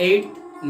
8,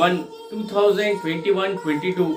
1 2021-22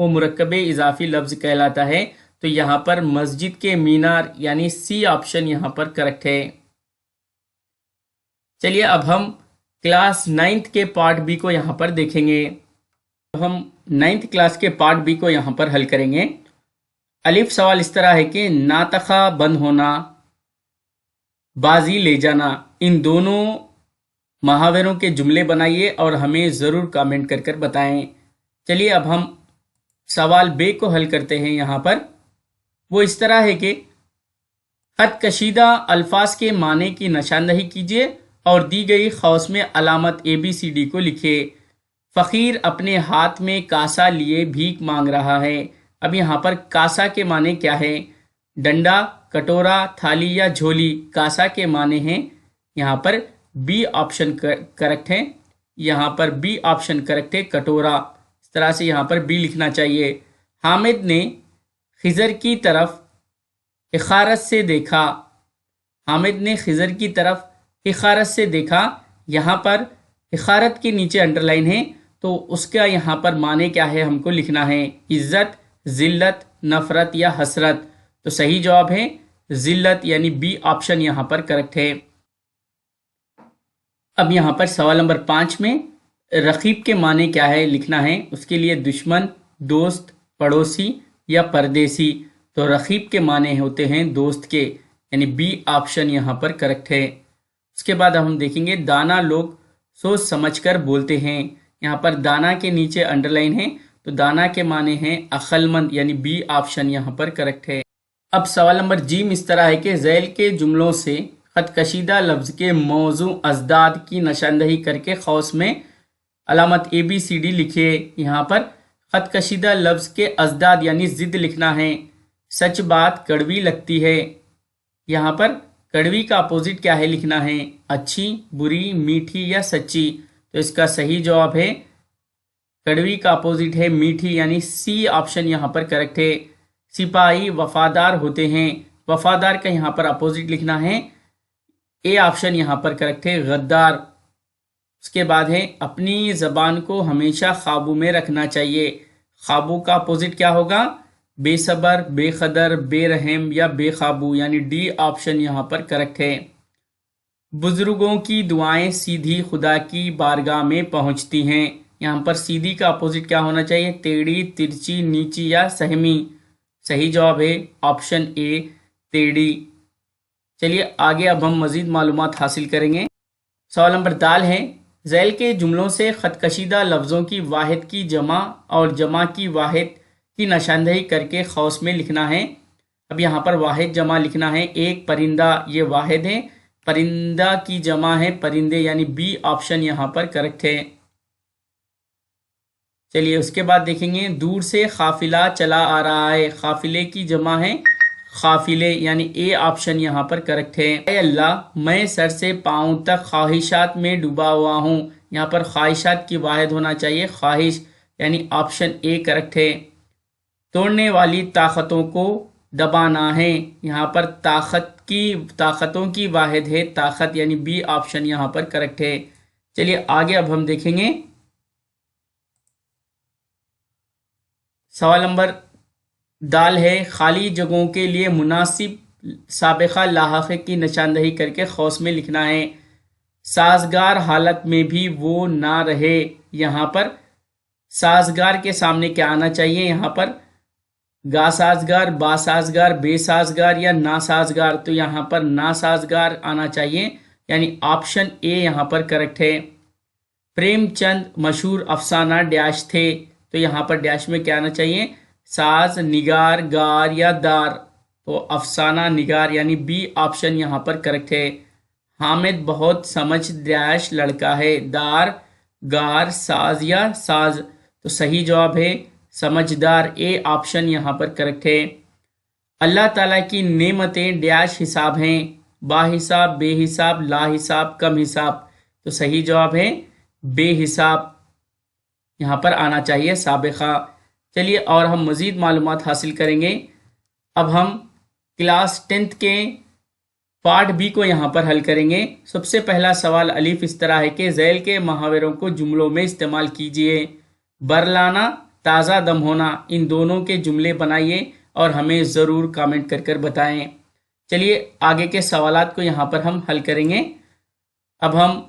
وہ مرکب اضافی لفظ کہلاتا ہے. تو یہاں پر مسجد کے مینار یعنی سی آپشن یہاں پر کریکٹ ہے. چلیے اب ہم کلاس 9 کے پارٹ بی کو یہاں پر دیکھیں گے. ہم 9 کلاس کے پارٹ بی کو یہاں پر حل کریں گے. الف سوال اس طرح ہے کہ ناطقہ بند ہونا، بازی لے جانا، ان دونوں محاوروں کے جملے بنائیے اور ہمیں ضرور کامنٹ کر کر بتائیں. چلیے اب ہم سوال بے کو حل کرتے ہیں. یہاں پر وہ اس طرح ہے کہ خط کشیدہ الفاظ کے معنی کی نشاندہی کیجیے اور دی گئی قوس میں علامت ABCD کو لکھے. فقیر اپنے ہاتھ میں کاسا لیے بھیک مانگ رہا ہے. اب یہاں پر کاسا کے معنی کیا ہے؟ ڈنڈا، کٹورا، تھالی یا جھولی. کاسا کے معنی ہیں یہاں پر بی آپشن کریکٹ ہے. یہاں پر بی آپشن کریکٹ ہے، کٹورا. اس طرح سے یہاں پر بی لکھنا چاہیے. حامد نے خضر کی طرف اخارت سے دیکھا. حامد نے خضر کی طرف اخارت سے دیکھا. یہاں پر اخارت کے نیچے انڈر لائن ہے تو اس کا یہاں پر معنی کیا ہے ہم کو لکھنا ہے. عزت، ذلت، نفرت یا حسرت. تو صحیح جواب ہے ذلت یعنی بی آپشن یہاں پر کریکٹ ہے. اب یہاں پر سوال نمبر 5 میں رقیب کے معنی کیا ہے لکھنا ہے. اس کے لیے دشمن، دوست، پڑوسی یا پردیسی. تو رقیب کے معنی ہوتے ہیں دوست کے، یعنی بی آپشن یہاں پر کریکٹ ہے. اس کے بعد ہم دیکھیں گے دانا لوگ سوچ سمجھ کر بولتے ہیں. یہاں پر دانا کے نیچے انڈر لائن ہے تو دانا کے معنی ہیں عقل مند، یعنی بی آپشن یہاں پر کریکٹ ہے. اب سوال نمبر جیم اس طرح ہے کہ ذیل کے جملوں سے خط کشیدہ لفظ کے موضوع ازداد کی نشاندہی کر کے قوس میں علامت ABCD لکھے. یہاں پر خط کشیدہ لفظ کے ازداد یعنی ضد لکھنا ہے. سچ بات کڑوی لگتی ہے. یہاں پر کڑوی کا اپوزٹ کیا ہے لکھنا ہے. اچھی، بری، میٹھی یا سچی. تو اس کا صحیح جواب ہے کڑوی کا اپوزٹ ہے میٹھی، یعنی سی آپشن یہاں پر کریکٹ ہے. سپاہی وفادار ہوتے ہیں. وفادار کا یہاں پر اپوزٹ لکھنا ہے. اے آپشن یہاں پر کریکٹ ہے غدار. اس کے بعد ہے اپنی زبان کو ہمیشہ قابو میں رکھنا چاہیے. قابو کا اپوزٹ کیا ہوگا؟ بے صبر، بے قدر، بے رحم یا بے قابو، یعنی ڈی آپشن یہاں پر کریکٹ ہے. بزرگوں کی دعائیں سیدھی خدا کی بارگاہ میں پہنچتی ہیں. یہاں پر سیدھی کا اپوزٹ کیا ہونا چاہیے؟ ٹیڑھی، ترچی، نیچی یا سہمی. صحیح جواب ہے آپشن اے ٹیڑھی. چلیے آگے اب ہم مزید معلومات حاصل کریں گے. سوال نمبر دال ہے ذیل کے جملوں سے خط کشیدہ لفظوں کی واحد کی جمع اور جمع کی واحد کی نشاندہی کر کے قوس میں لکھنا ہے. اب یہاں پر واحد جمع لکھنا ہے. ایک پرندہ، یہ واحد ہے. پرندہ کی جمع ہے پرندے، یعنی بی آپشن یہاں پر کریکٹ ہے. چلیے اس کے بعد دیکھیں گے دور سے قافلہ چلا آ رہا ہے. قافلے کی جمع ہے قافلے، یعنی اے آپشن یہاں پر کریکٹ ہے. اے اللہ میں سر سے پاؤں تک خواہشات میں ڈوبا ہوا ہوں. یہاں پر خواہشات کی واحد ہونا چاہیے خواہش، یعنی آپشن اے کریکٹ ہے. توڑنے والی طاقتوں کو دبانا ہے. یہاں پر طاقتوں کی واحد ہے طاقت، یعنی بی آپشن یہاں پر کریکٹ ہے. چلیے آگے اب ہم دیکھیں گے سوال نمبر دال ہے خالی جگہوں کے لیے مناسب سابقہ لاحقہ کی نشاندہی کر کے قوس میں لکھنا ہے. سازگار حالت میں بھی وہ نہ رہے. یہاں پر سازگار کے سامنے کیا آنا چاہیے؟ یہاں پر گا سازگار، با سازگار، بے سازگار یا ناسازگار. تو یہاں پر ناسازگار آنا چاہیے، یعنی آپشن اے یہاں پر کریکٹ ہے. پریم چند مشہور افسانہ ڈیش تھے. تو یہاں پر ڈیش میں کیا آنا چاہیے؟ ساز، نگار، گار یا دار. تو افسانہ نگار، یعنی بی آپشن یہاں پر کریکٹ ہے. حامد بہت سمجھ ڈیش لڑکا ہے. دار، گار، ساز یا ساز. تو صحیح جواب ہے سمجھدار، اے آپشن یہاں پر کریکٹ ہے. اللہ تعالیٰ کی نعمتیں ڈیش حساب ہیں. با حساب، بے حساب، لا حساب، کم حساب. تو صحیح جواب ہے بے حساب یہاں پر آنا چاہیے سابقہ. چلیے اور ہم مزید معلومات حاصل کریں گے. اب ہم کلاس 10 کے پارٹ بی کو یہاں پر حل کریں گے. سب سے پہلا سوال الف اس طرح ہے کہ ذیل کے محاوروں کو جملوں میں استعمال کیجیے. برلانا تازہ دم ہونا، ان دونوں کے جملے بنائیے اور ہمیں ضرور کامنٹ کر کر بتائیں۔ چلیے آگے کے سوالات کو یہاں پر ہم حل کریں گے۔ اب ہم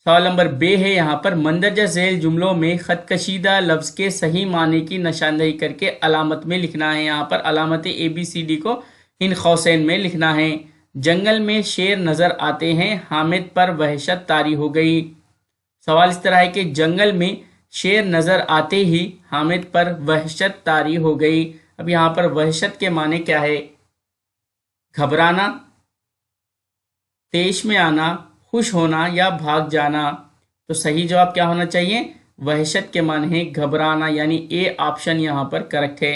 سوال نمبر بے ہے، یہاں پر مندرجہ ذیل جملوں میں خط کشیدہ لفظ کے صحیح معنی کی نشاندہی کر کے علامت میں لکھنا ہے۔ یہاں پر علامت ABCD کو ان قوسین میں لکھنا ہے۔ جنگل میں شیر نظر آتے ہیں، حامد پر وحشت طاری ہو گئی۔ سوال اس طرح ہے کہ جنگل میں شیر نظر آتے ہی حامد پر وحشت طاری ہو گئی۔ اب یہاں پر وحشت کے معنی کیا ہے؟ گھبرانا، تیش میں آنا، خوش ہونا یا بھاگ جانا۔ تو صحیح جواب کیا ہونا چاہیے؟ وحشت کے معنی ہے گھبرانا، یعنی اے آپشن یہاں پر کریکٹ ہے۔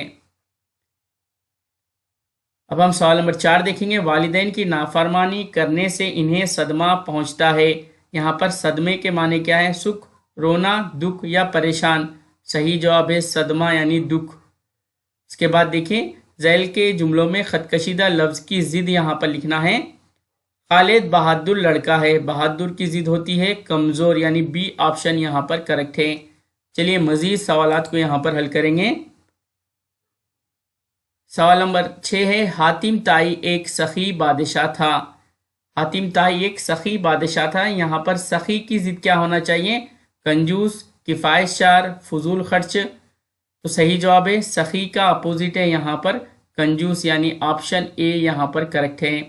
اب ہم سوال نمبر 4 دیکھیں گے۔ والدین کی نافرمانی کرنے سے انہیں صدمہ پہنچتا ہے۔ یہاں پر صدمے کے معنی کیا ہے؟ سکھ، رونا، دکھ یا پریشان۔ صحیح جواب ہے صدمہ یعنی دکھ۔ اس کے بعد دیکھیں ذیل کے جملوں میں خط کشیدہ لفظ کی ضد یہاں پر لکھنا ہے۔ خالد بہادر لڑکا ہے، بہادر کی ضد ہوتی ہے کمزور، یعنی بی آپشن یہاں پر کریکٹ ہے۔ چلیے مزید سوالات کو یہاں پر حل کریں گے۔ سوال نمبر 6 ہے، حاتم طائی ایک سخی بادشاہ تھا۔ حاتم طائی ایک سخی بادشاہ تھا، یہاں پر سخی کی ضد کیا ہونا چاہیے؟ کنجوس، کفایت شار، فضول خرچ۔ تو صحیح جواب ہے سخی کا اپوزٹ ہے یہاں پر کنجوس، یعنی آپشن اے یہاں پر کریکٹ ہے۔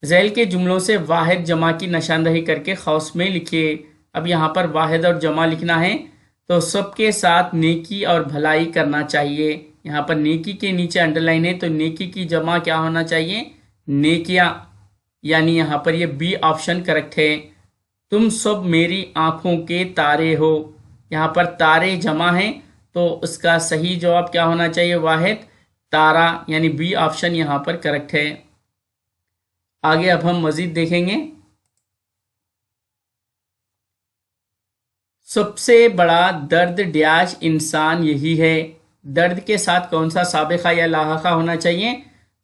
ذیل کے جملوں سے واحد جمع کی نشاندہی کر کے قوس میں لکھیے۔ اب یہاں پر واحد اور جمع لکھنا ہے تو سب کے ساتھ نیکی اور بھلائی کرنا چاہیے۔ یہاں پر نیکی کے نیچے انڈر لائن ہے، تو نیکی کی جمع کیا ہونا چاہیے؟ نیکیاں، یعنی یہاں پر یہ بی آپشن کریکٹ ہے۔ تم سب میری آنکھوں کے تارے ہو، یہاں پر تارے جمع ہیں تو اس کا صحیح جواب کیا ہونا چاہیے؟ واحد، تارا، یعنی بی آپشن یہاں پر کریکٹ ہے۔ آگے اب ہم مزید دیکھیں گے۔ سب سے بڑا درد ڈیش انسان یہی ہے۔ درد کے ساتھ کون سا سابقہ یا لاحقہ ہونا چاہیے؟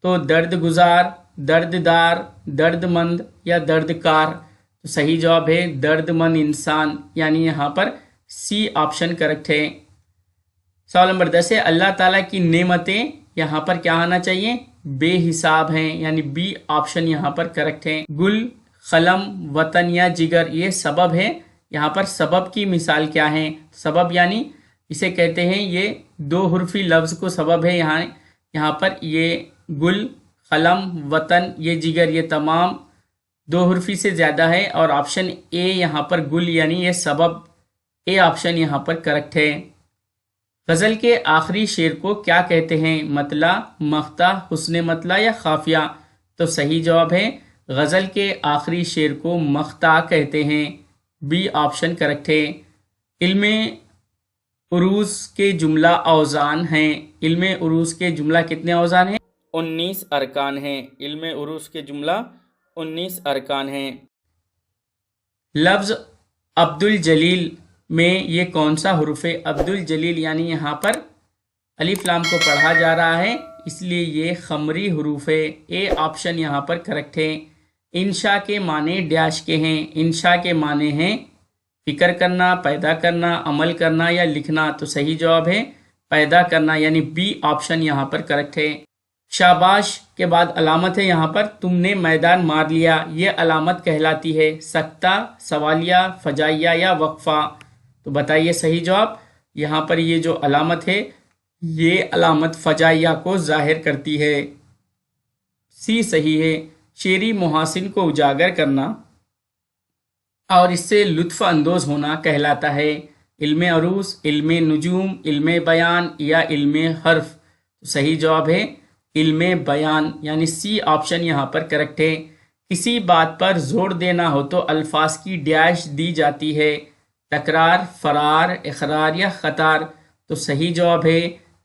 تو درد گزار، درد دار، درد مند یا درد کار۔ تو صحیح جواب ہے درد مند انسان، یعنی یہاں پر سی آپشن کریکٹ ہے۔ سوال نمبر 10 ہے، اللہ تعالیٰ کی نعمتیں یہاں پر کیا ہونا چاہیے؟ بے حساب ہیں، یعنی بی آپشن یہاں پر کریکٹ ہے۔ گل، قلم، وطن یا جگر یہ سبب ہے۔ یہاں پر سبب کی مثال کیا ہے؟ سبب یعنی اسے کہتے ہیں یہ دو حرفی لفظ کو سبب ہے۔ یہاں پر یہ گل، قلم، وطن، یہ جگر، یہ تمام دو حرفی سے زیادہ ہے، اور آپشن اے یہاں پر گل یعنی یہ سبب، اے آپشن یہاں پر کریکٹ ہے۔ غزل کے آخری شعر کو کیا کہتے ہیں؟ مطلع، مقطع، حسن مطلع یا قافیہ؟ تو صحیح جواب ہے غزل کے آخری شعر کو مقطع کہتے ہیں، بی آپشن کریکٹ ہے۔ علم عروض کے جملہ اوزان ہیں۔ علم عروض کے جملہ کتنے اوزان ہیں؟ 19 ارکان ہیں۔ علم عروض کے جملہ 19 ارکان ہیں۔ لفظ عبد الجلیل میں یہ کون سا حرف ہے؟ عبد الجلیل یعنی یہاں پر الف لام کو پڑھا جا رہا ہے، اس لیے یہ خمری حروف ہے، اے آپشن یہاں پر کریکٹ ہے۔ انشاء کے معنی ڈیش کے ہیں۔ انشاء کے معنی ہیں فکر کرنا، پیدا کرنا، عمل کرنا یا لکھنا۔ تو صحیح جواب ہے پیدا کرنا، یعنی بی آپشن یہاں پر کریکٹ ہے۔ شاباش کے بعد علامت ہے یہاں پر تم نے میدان مار لیا، یہ علامت کہلاتی ہے سکتہ، سوالیہ، فجائیہ یا وقفہ۔ تو بتائیے صحیح جواب۔ یہاں پر یہ جو علامت ہے یہ علامت فجائیہ کو ظاہر کرتی ہے، سی صحیح ہے۔ شعری محاسن کو اجاگر کرنا اور اس سے لطف اندوز ہونا کہلاتا ہے علم عروض، علم نجوم، علم بیان یا علم حرف۔ تو صحیح جواب ہے علم بیان، یعنی سی آپشن یہاں پر کریکٹ ہے۔ کسی بات پر زور دینا ہو تو الفاظ کی ڈیش دی جاتی ہے، تکرار، فرار، اقرار یا قطار۔ تو صحیح جواب ہے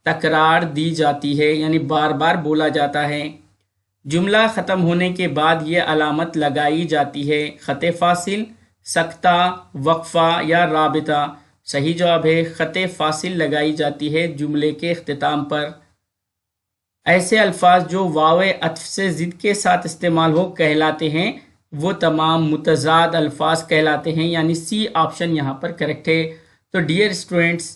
تکرار دی جاتی ہے، یعنی بار بار بولا جاتا ہے۔ جملہ ختم ہونے کے بعد یہ علامت لگائی جاتی ہے، خط فاصل، سکتہ، وقفہ یا رابطہ۔ صحیح جواب ہے خط فاصل لگائی جاتی ہے جملے کے اختتام پر۔ ایسے الفاظ جو واو عطف سے ضد کے ساتھ استعمال ہو کہلاتے ہیں، وہ تمام متضاد الفاظ کہلاتے ہیں، یعنی سی آپشن یہاں پر کریکٹ ہے۔ تو ڈیئر اسٹوڈینٹس،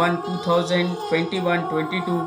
1 2021-22